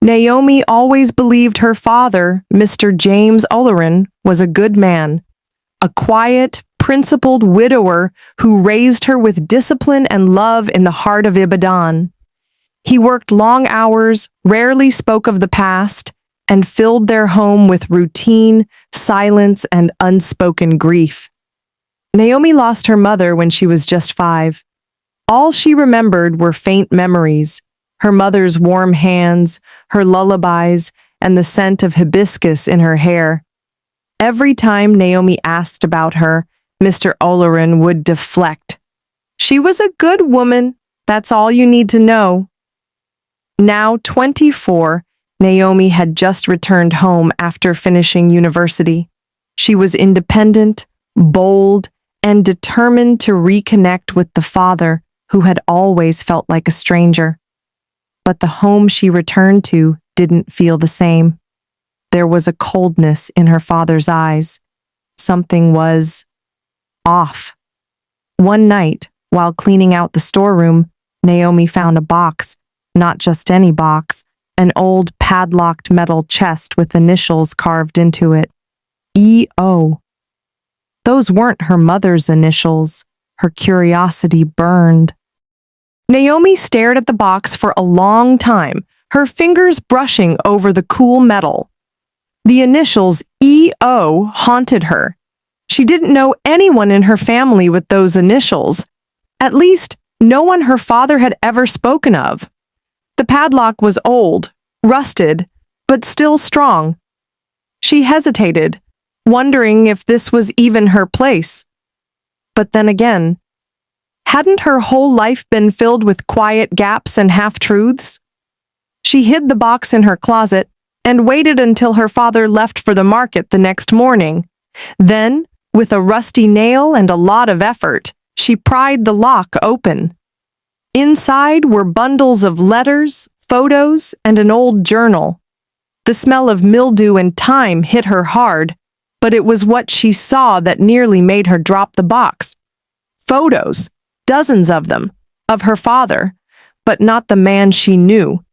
Naomi always believed her father, Mr. James Oleron, was a good man, a quiet, principled widower who raised her with discipline and love in the heart of Ibadan. He worked long hours, rarely spoke of the past, and filled their home with routine, silence, and unspoken grief. Naomi lost her mother when she was just 5. All she remembered were faint memories, her mother's warm hands, her lullabies, and the scent of hibiscus in her hair. Every time Naomi asked about her, Mr. Oleron would deflect. She was a good woman, that's all you need to know. Now 24, Naomi had just returned home after finishing university. She was independent, bold, and determined to reconnect with the father who had always felt like a stranger. But the home she returned to didn't feel the same. There was a coldness in her father's eyes. Something was off. One night, while cleaning out the storeroom, Naomi found a box, not just any box, an old padlocked metal chest with initials carved into it. E.O. Those weren't her mother's initials. Her curiosity burned. Naomi stared at the box for a long time, her fingers brushing over the cool metal. The initials E.O. haunted her. She didn't know anyone in her family with those initials. At least, no one her father had ever spoken of. The padlock was old, rusted, but still strong. She hesitated, wondering if this was even her place. But then again, hadn't her whole life been filled with quiet gaps and half-truths? She hid the box in her closet and waited until her father left for the market the next morning. Then, with a rusty nail and a lot of effort, she pried the lock open. Inside were bundles of letters, photos, and an old journal. The smell of mildew and time hit her hard, but it was what she saw that nearly made her drop the box. Photos, dozens of them, of her father, but not the man she knew.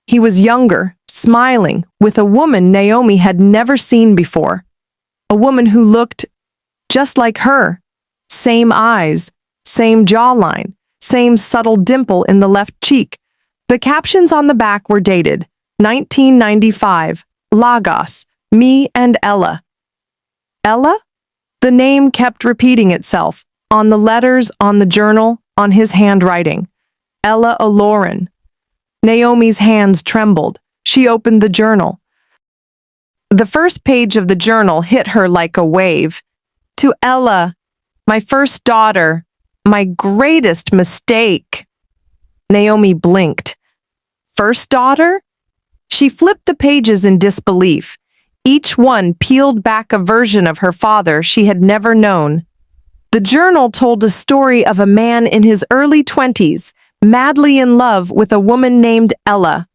He was younger, smiling, with a woman Naomi had never seen before. A woman who looked just like her. Same eyes, same jawline, same subtle dimple in the left cheek. The captions on the back were dated, 1995, Lagos, me and Ella. Ella? The name kept repeating itself, on the letters, on the journal, on his handwriting. Ella Oleron. Naomi's hands trembled. She opened the journal. The first page of the journal hit her like a wave. To Ella, my first daughter, my greatest mistake. Naomi blinked. First daughter? She flipped the pages in disbelief. Each one peeled back a version of her father she had never known. The journal told a story of a man in his early 20s, madly in love with a woman named Ella.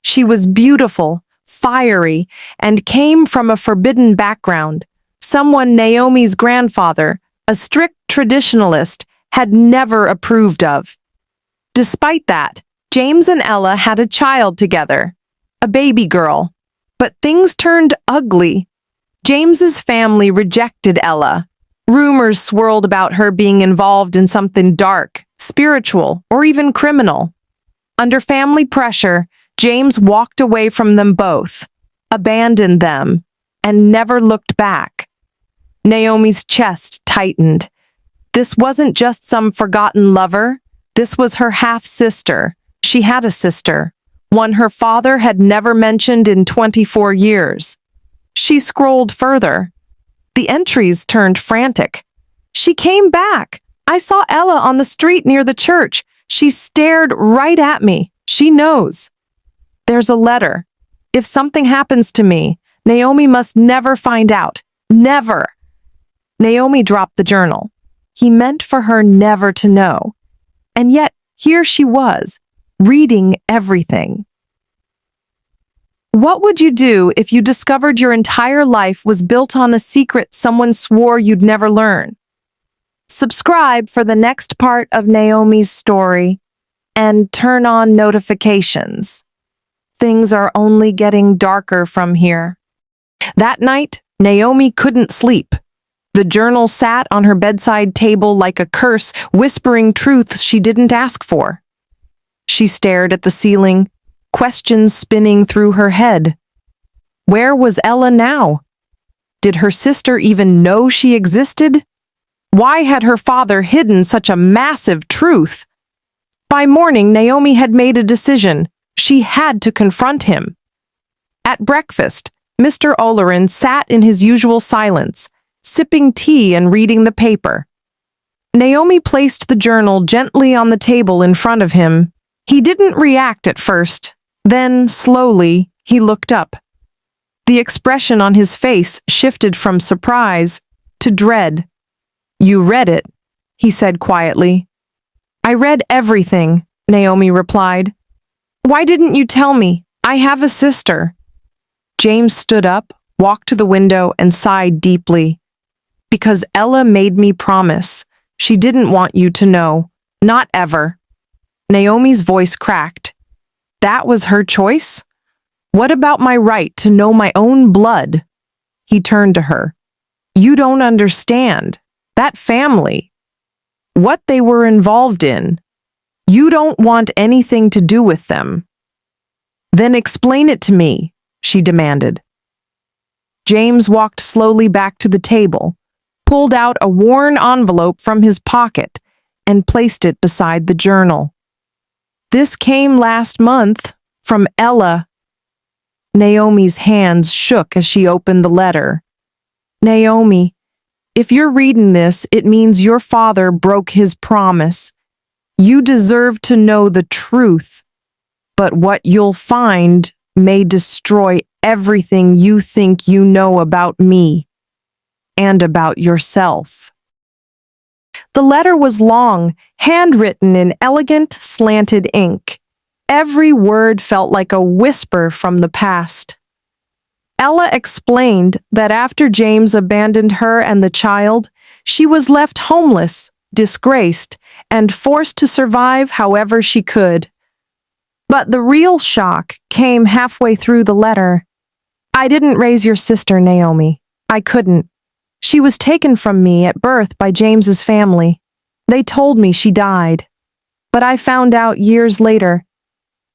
She was beautiful, fiery, and came from a forbidden background. Someone Naomi's grandfather, a strict traditionalist, had never approved of. Despite that, James and Ella had a child together, a baby girl. But things turned ugly. James's family rejected Ella. Rumors swirled about her being involved in something dark, spiritual, or even criminal. Under family pressure, James walked away from them both, abandoned them, and never looked back. Naomi's chest tightened. This wasn't just some forgotten lover. This was her half-sister. She had a sister, one her father had never mentioned in 24 years. She scrolled further. The entries turned frantic. She came back. I saw Ella on the street near the church. She stared right at me. She knows. There's a letter. If something happens to me, Naomi must never find out. Never. Naomi dropped the journal. He meant for her never to know. And yet, here she was, reading everything. What would you do if you discovered your entire life was built on a secret someone swore you'd never learn? Subscribe for the next part of Naomi's story and turn on notifications. Things are only getting darker from here. That night, Naomi couldn't sleep. The journal sat on her bedside table like a curse, whispering truths she didn't ask for. She stared at the ceiling, questions spinning through her head. Where was Ella now? Did her sister even know she existed? Why had her father hidden such a massive truth? By morning, Naomi had made a decision. She had to confront him. At breakfast, Mr. Olerin sat in his usual silence, sipping tea and reading the paper. Naomi placed the journal gently on the table in front of him. He didn't react at first. Then, slowly, he looked up. The expression on his face shifted from surprise to dread. "You read it," he said quietly. "I read everything," Naomi replied. "Why didn't you tell me? I have a sister." James stood up, walked to the window, and sighed deeply. "Because Ella made me promise. She didn't want you to know. Not ever." Naomi's voice cracked. "That was her choice? What about my right to know my own blood?" He turned to her. "You don't understand. That family. What they were involved in. You don't want anything to do with them." "Then explain it to me," she demanded. James walked slowly back to the table, pulled out a worn envelope from his pocket, and placed it beside the journal. "This came last month, from Ella." Naomi's hands shook as she opened the letter. "Naomi, if you're reading this, it means your father broke his promise. You deserve to know the truth, but what you'll find may destroy everything you think you know about me and about yourself." The letter was long, handwritten in elegant, slanted ink. Every word felt like a whisper from the past. Ella explained that after James abandoned her and the child, she was left homeless, disgraced, and forced to survive however she could. But the real shock came halfway through the letter. "I didn't raise your sister, Naomi. I couldn't. She was taken from me at birth by James's family. They told me she died. But I found out years later.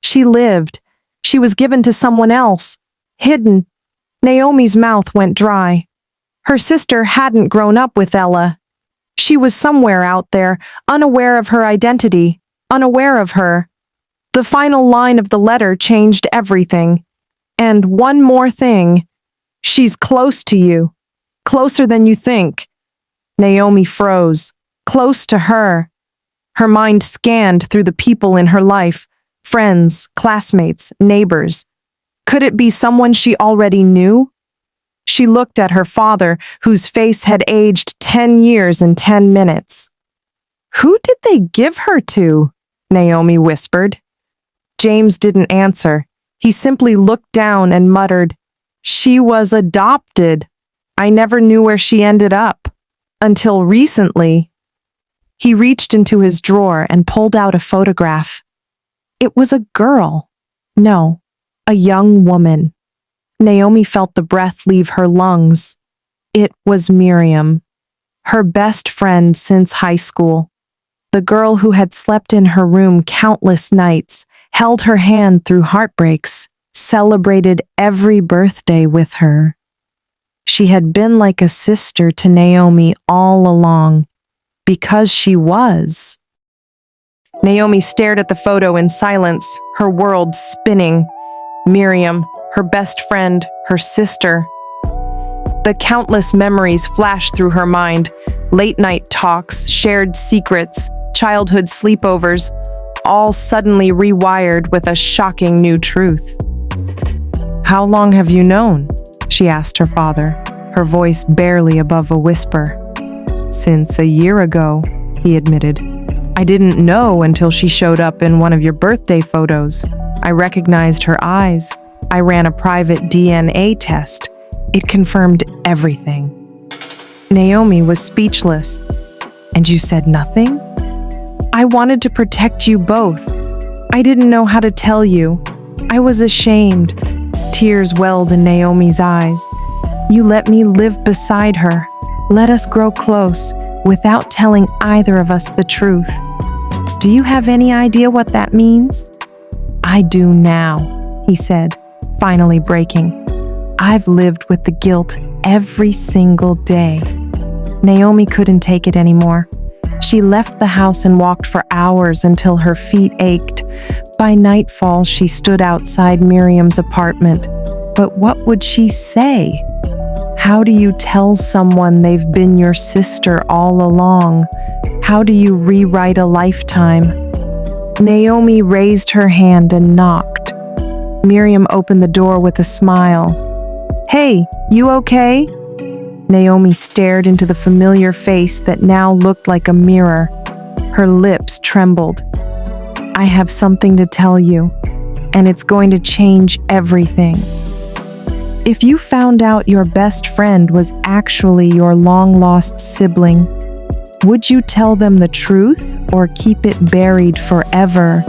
She lived. She was given to someone else, hidden." Naomi's mouth went dry. Her sister hadn't grown up with Ella. She was somewhere out there, unaware of her identity, unaware of her. The final line of the letter changed everything. "And one more thing. She's close to you. Closer than you think." Naomi froze. Close to her. Her mind scanned through the people in her life, friends, classmates, neighbors. Could it be someone she already knew? She looked at her father, whose face had aged 10 years in 10 minutes. "Who did they give her to?" Naomi whispered. James didn't answer. He simply looked down and muttered, "She was adopted. I never knew where she ended up. Until recently." He reached into his drawer and pulled out a photograph. It was a girl. No, a young woman. Naomi felt the breath leave her lungs. It was Miriam, her best friend since high school. The girl who had slept in her room countless nights, held her hand through heartbreaks, celebrated every birthday with her. She had been like a sister to Naomi all along, because she was. Naomi stared at the photo in silence, her world spinning. Miriam, her best friend, her sister. The countless memories flashed through her mind, late-night talks, shared secrets, childhood sleepovers, all suddenly rewired with a shocking new truth. "How long have you known?" she asked her father, her voice barely above a whisper. "Since a year ago," he admitted. "I didn't know until she showed up in one of your birthday photos. I recognized her eyes. I ran a private DNA test. It confirmed everything." Naomi was speechless. "And you said nothing?" "I wanted to protect you both. I didn't know how to tell you. I was ashamed. Tears welled in Naomi's eyes. You let me live beside her. Let us grow close without telling either of us the truth. Do you have any idea what that means? I do now, he said, finally breaking. I've lived with the guilt every single day. Naomi couldn't take it anymore. She left the house and walked for hours until her feet ached. By nightfall, she stood outside Miriam's apartment. But what would she say? How do you tell someone they've been your sister all along? How do you rewrite a lifetime? Naomi raised her hand and knocked. Miriam opened the door with a smile. Hey, you okay? Naomi stared into the familiar face that now looked like a mirror. Her lips trembled. I have something to tell you, and it's going to change everything. If you found out your best friend was actually your long-lost sibling, would you tell them the truth or keep it buried forever?